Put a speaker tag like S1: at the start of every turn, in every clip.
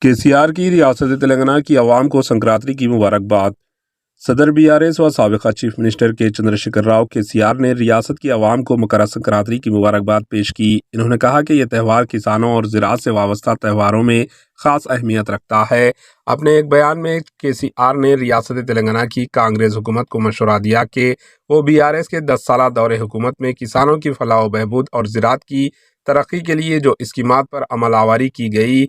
S1: KCR کی ریاست تلنگانہ کی عوام کو سنکرانتی کی مبارکباد۔ صدر BRS و سابق چیف منسٹر کے چندرشیکھر راؤ KCR نے ریاست کی عوام کو مکر سنکرانتی کی مبارکباد پیش کی۔ انہوں نے کہا کہ یہ تہوار کسانوں اور زراعت سے وابستہ تہواروں میں خاص اہمیت رکھتا ہے۔ اپنے ایک بیان میں KCR نے ریاست تلنگانہ کی کانگریس حکومت کو مشورہ دیا کہ وہ BRS کے 10 سالہ دور حکومت میں کسانوں کی فلاح و بہبود اور زراعت کی ترقی کے لیے جو اسکیمات پر عمل آوری کی گئی،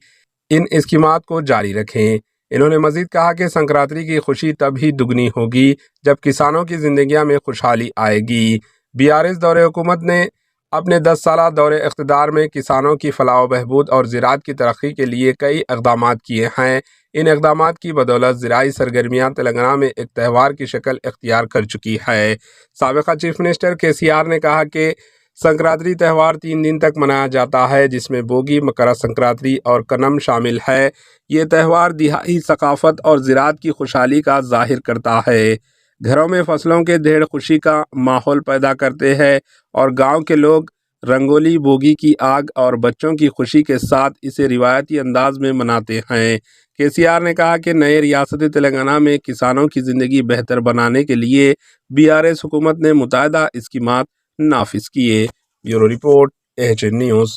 S1: ان اسکیمات کو جاری رکھیں۔ انہوں نے مزید کہا کہ سنکرانتی کی خوشی تب ہی دگنی ہوگی جب کسانوں کی زندگیوں میں خوشحالی آئے گی۔ BRS دور حکومت نے اپنے 10 سالہ دور اقتدار میں کسانوں کی فلاح و بہبود اور زراعت کی ترقی کے لیے کئی اقدامات کیے ہیں۔ ان اقدامات کی بدولت زرعی سرگرمیاں تلنگانہ میں ایک تہوار کی شکل اختیار کر چکی ہے۔ سابق چیف منسٹر KCR نے کہا کہ سنکرانتی تہوار 3 دن تک منایا جاتا ہے، جس میں بوگی، مکر سنکرانتی اور کنم شامل ہے۔ یہ تہوار دہائی ثقافت اور زراعت کی خوشحالی کا ظاہر کرتا ہے۔ گھروں میں فصلوں کے ڈھیر خوشی کا ماحول پیدا کرتے ہیں اور گاؤں کے لوگ رنگولی، بوگی کی آگ اور بچوں کی خوشی کے ساتھ اسے روایتی انداز میں مناتے ہیں۔ KCR نے کہا کہ نئے ریاست تلنگانہ میں کسانوں کی زندگی بہتر بنانے کے لیے BRS حکومت نے متعدد اسکیمات نافذ کیے۔ Bureau report AHN news.